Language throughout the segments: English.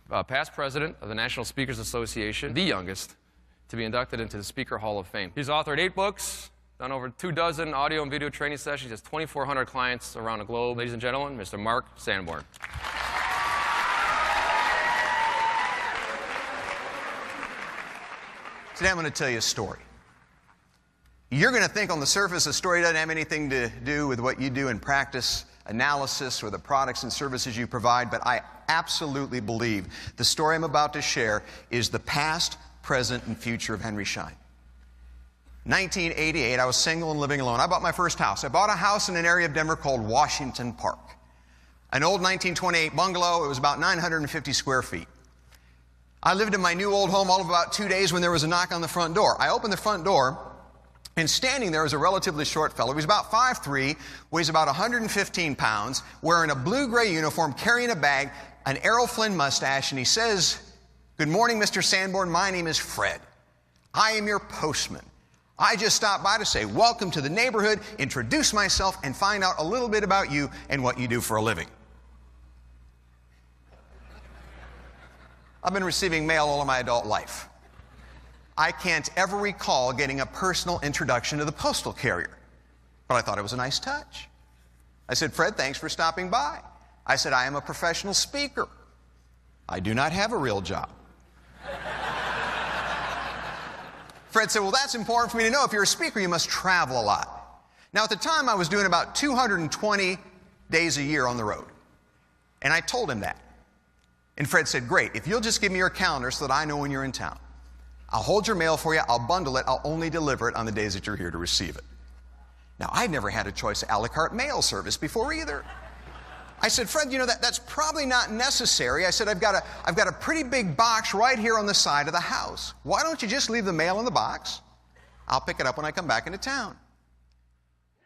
past president of the National Speakers Association, the youngest to be inducted into the Speaker Hall of Fame. He's authored 8 books, done over 24 audio and video training sessions. He has 2,400 clients around the globe. Ladies and gentlemen, Mr. Mark Sanborn. Today I'm going to tell you a story. You're going to think on the surface the story doesn't have anything to do with what you do in practice, analysis, or the products and services you provide, but I absolutely believe the story I'm about to share is the past, present, and future of Henry Schein. 1988, I was single and living alone. I bought my first house. I bought a house in an area of Denver called Washington Park. An old 1928 bungalow. It was about 950 square feet. I lived in my new old home all of about 2 days when there was a knock on the front door. I opened the front door, and standing there was a relatively short fellow. He was about 5'3", weighs about 115 pounds, wearing a blue-gray uniform, carrying a bag, an Errol Flynn mustache, and he says, "Good morning, Mr. Sanborn. My name is Fred. I am your postman. I just stopped by to say welcome to the neighborhood, introduce myself, and find out a little bit about you and what you do for a living." I've been receiving mail all of my adult life. I can't ever recall getting a personal introduction to the postal carrier, but I thought it was a nice touch. I said, "Fred, thanks for stopping by." I said, "I am a professional speaker. I do not have a real job." Fred said, "Well, that's important for me to know. If you're a speaker, you must travel a lot." Now, at the time, I was doing about 220 days a year on the road. And I told him that. And Fred said, "Great. If you'll just give me your calendar so that I know when you're in town. I'll hold your mail for you. I'll bundle it. I'll only deliver it on the days that you're here to receive it." Now, I'd never had a choice of a la carte mail service before either. I said, "Fred, you know, that's probably not necessary." I said, I've got a pretty big box right here on the side of the house. Why don't you just leave the mail in the box? I'll pick it up when I come back into town."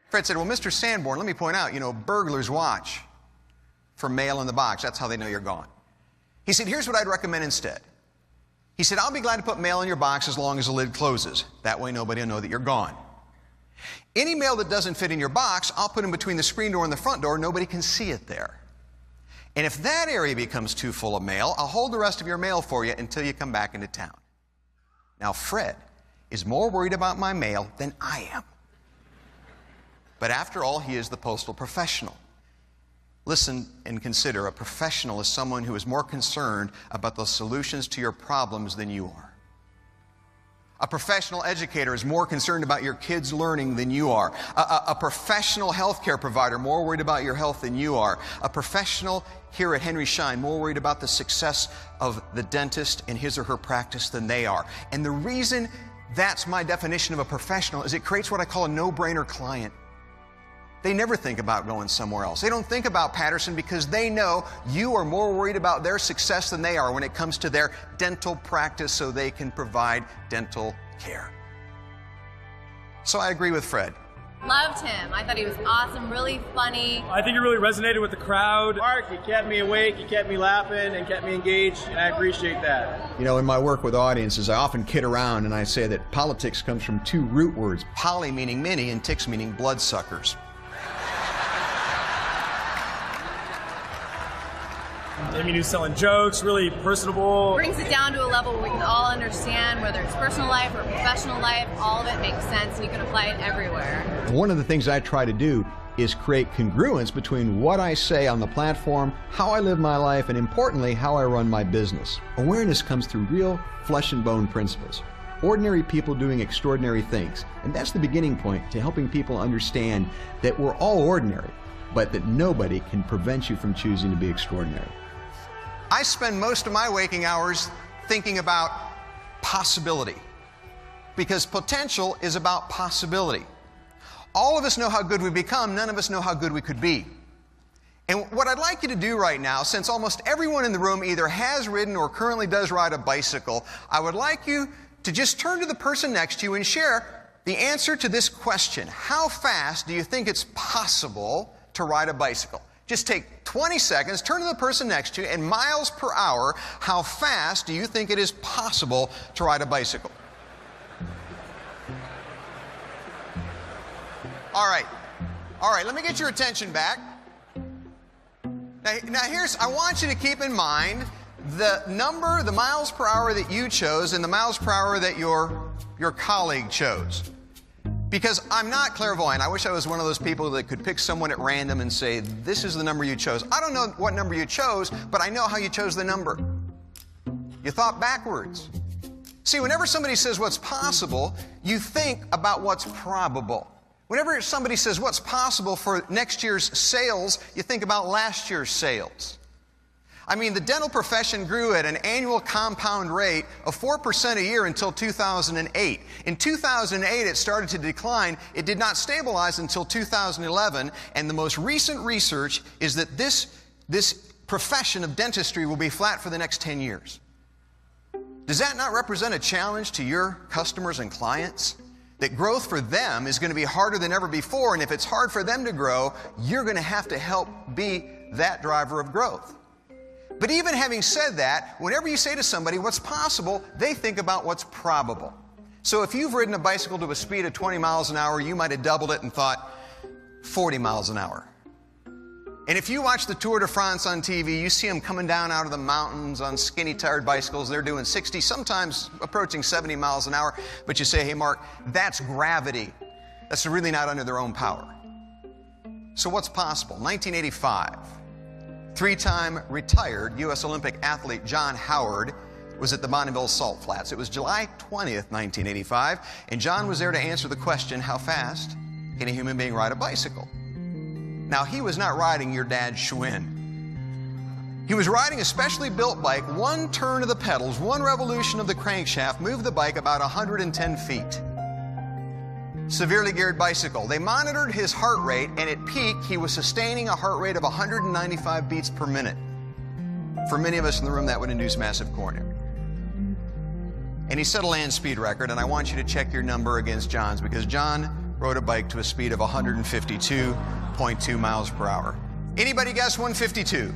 Fred said, "Well, Mr. Sanborn, let me point out, you know, burglars watch for mail in the box. That's how they know you're gone." He said, "Here's what I'd recommend instead." He said, "I'll be glad to put mail in your box as long as the lid closes. That way nobody will know that you're gone. Any mail that doesn't fit in your box, I'll put in between the screen door and the front door. Nobody can see it there. And if that area becomes too full of mail, I'll hold the rest of your mail for you until you come back into town." Now, Fred is more worried about my mail than I am. But after all, he is the postal professional. Listen and consider, a professional is someone who is more concerned about the solutions to your problems than you are. A professional educator is more concerned about your kids' learning than you are. A professional healthcare provider more worried about your health than you are. A professional here at Henry Schein more worried about the success of the dentist in his or her practice than they are. And the reason that's my definition of a professional is it creates what I call a no-brainer client. They never think about going somewhere else. They don't think about Patterson because they know you are more worried about their success than they are when it comes to their dental practice so they can provide dental care. So I agree with Fred. Loved him. I thought he was awesome, really funny. I think he really resonated with the crowd. Mark, he kept me awake, he kept me laughing, and kept me engaged, and I appreciate that. You know, in my work with audiences, I often kid around and I say that politics comes from 2 root words. Poly meaning many and ticks meaning bloodsuckers. I mean, he was selling jokes, really personable. Brings it down to a level where we can all understand, whether it's personal life or professional life, all of it makes sense and you can apply it everywhere. One of the things I try to do is create congruence between what I say on the platform, how I live my life, and importantly, how I run my business. Awareness comes through real flesh and bone principles. Ordinary people doing extraordinary things. And that's the beginning point to helping people understand that we're all ordinary, but that nobody can prevent you from choosing to be extraordinary. I spend most of my waking hours thinking about possibility, because potential is about possibility. All of us know how good we become, none of us know how good we could be. And what I'd like you to do right now, since almost everyone in the room either has ridden or currently does ride a bicycle, I would like you to just turn to the person next to you and share the answer to this question. How fast do you think it's possible to ride a bicycle? Just take 20 seconds, turn to the person next to you, and miles per hour, how fast do you think it is possible to ride a bicycle? All right, let me get your attention back. Now I want you to keep in mind the number, the miles per hour that you chose and the miles per hour that your colleague chose. Because I'm not clairvoyant. I wish I was one of those people that could pick someone at random and say, this is the number you chose. I don't know what number you chose, but I know how you chose the number. You thought backwards. See, whenever somebody says what's possible, you think about what's probable. Whenever somebody says what's possible for next year's sales, you think about last year's sales. I mean, the dental profession grew at an annual compound rate of 4% a year until 2008. In 2008, it started to decline. It did not stabilize until 2011, and the most recent research is that this profession of dentistry will be flat for the next 10 years. Does that not represent a challenge to your customers and clients? That growth for them is going to be harder than ever before, and if it's hard for them to grow, you're going to have to help be that driver of growth. But even having said that, whenever you say to somebody what's possible, they think about what's probable. So if you've ridden a bicycle to a speed of 20 miles an hour, you might have doubled it and thought 40 miles an hour. And if you watch the Tour de France on TV, you see them coming down out of the mountains on skinny, tired bicycles. They're doing 60, sometimes approaching 70 miles an hour. But you say, hey, Mark, that's gravity. That's really not under their own power. So what's possible? 1985. Three-time retired U.S. Olympic athlete John Howard was at the Bonneville Salt Flats. It was July 20th, 1985, and John was there to answer the question, how fast can a human being ride a bicycle? Now, he was not riding your dad's Schwinn. He was riding a specially built bike. One turn of the pedals, one revolution of the crankshaft moved the bike about 110 feet. Severely geared bicycle. They monitored his heart rate, and at peak, he was sustaining a heart rate of 195 beats per minute. For many of us in the room, that would induce massive coronary. And he set a land speed record, and I want you to check your number against John's, because John rode a bike to a speed of 152.2 miles per hour. Anybody guess 152?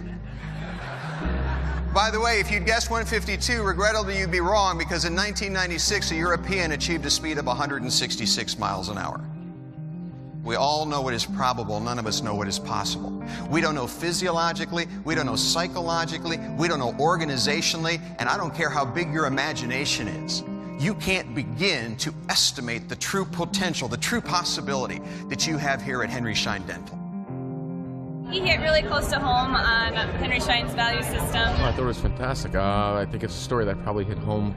By the way, if you'd guessed 152, regrettably you'd be wrong, because in 1996, a European achieved a speed of 166 miles an hour. We all know what is probable. None of us know what is possible. We don't know physiologically. We don't know psychologically. We don't know organizationally. And I don't care how big your imagination is. You can't begin to estimate the true potential, the true possibility that you have here at Henry Schein Dental. He hit really close to home on Henry Schein's value system. I thought it was fantastic. I think it's a story that probably hit home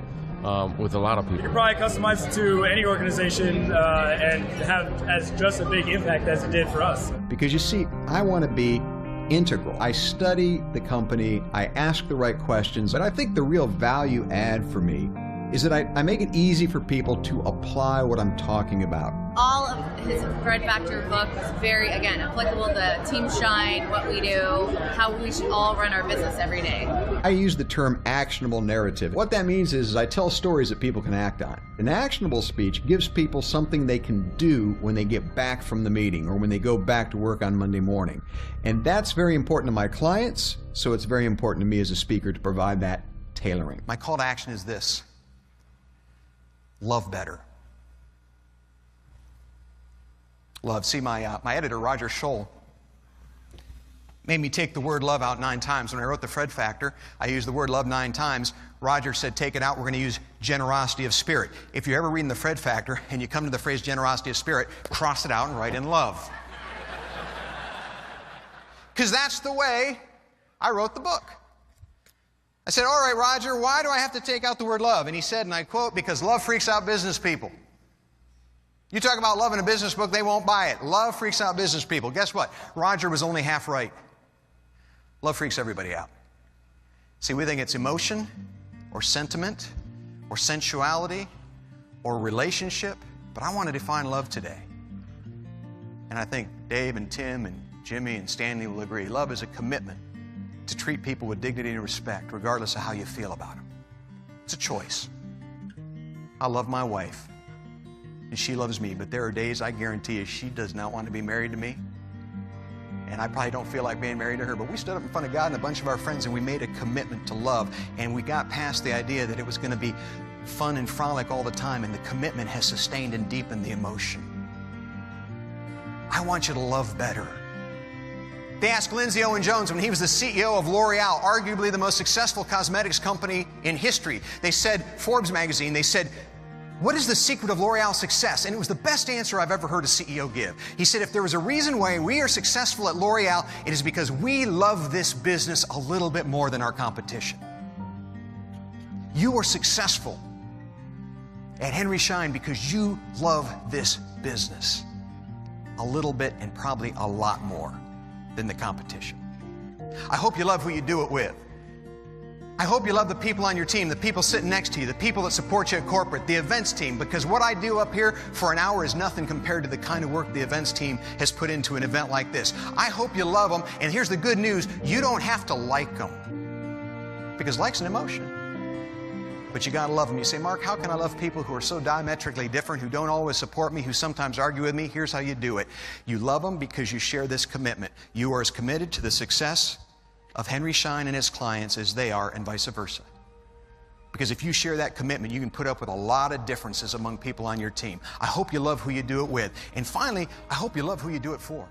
with a lot of people. You can probably customize it to any organization and have as just a big impact as it did for us. Because you see, I want to be integral. I study the company, I ask the right questions, but I think the real value add for me is that I make it easy for people to apply what I'm talking about. All of his Thread Factor book was very, again, applicable to Team Shine, what we do, how we should all run our business every day. I use the term actionable narrative. What that means is I tell stories that people can act on. An actionable speech gives people something they can do when they get back from the meeting or when they go back to work on Monday morning. And that's very important to my clients, so it's very important to me as a speaker to provide that tailoring. My call to action is this: love better. Love. See, my editor, Roger Scholl, made me take the word love out 9 times. When I wrote the Fred Factor, I used the word love 9 times. Roger said, take it out, we're going to use generosity of spirit. If you're ever reading the Fred Factor and you come to the phrase generosity of spirit, cross it out and write in love. Because that's the way I wrote the book. I said, all right, Roger, why do I have to take out the word love? And he said, and I quote, because love freaks out business people. You talk about love in a business book, they won't buy it. Love freaks out business people. Guess what? Roger was only half right. Love freaks everybody out. See, we think it's emotion or sentiment or sensuality or relationship, but I want to define love today. And I think Dave and Tim and Jimmy and Stanley will agree. Love is a commitment to treat people with dignity and respect, regardless of how you feel about them. It's a choice. I love my wife, and she loves me, but there are days, I guarantee you, she does not want to be married to me. And I probably don't feel like being married to her, but we stood up in front of God and a bunch of our friends, and we made a commitment to love, and we got past the idea that it was going to be fun and frolic all the time, and the commitment has sustained and deepened the emotion. I want you to love better. They asked Lindsay Owen-Jones when he was the CEO of L'Oreal, arguably the most successful cosmetics company in history. They said, Forbes magazine, they said, what is the secret of L'Oreal's success? And it was the best answer I've ever heard a CEO give. He said, if there was a reason why we are successful at L'Oreal, it is because we love this business a little bit more than our competition. You are successful at Henry Schein because you love this business a little bit and probably a lot more than the competition. I hope you love who you do it with. I hope you love the people on your team, the people sitting next to you, the people that support you at corporate, the events team, because what I do up here for an hour is nothing compared to the kind of work the events team has put into an event like this. I hope you love them, and here's the good news, you don't have to like them, because like's an emotion. But you gotta love them. You say, Mark, how can I love people who are so diametrically different, who don't always support me, who sometimes argue with me? Here's how you do it. You love them because you share this commitment. You are as committed to the success of Henry Schein and his clients as they are, and vice versa. Because if you share that commitment, you can put up with a lot of differences among people on your team. I hope you love who you do it with. And finally, I hope you love who you do it for.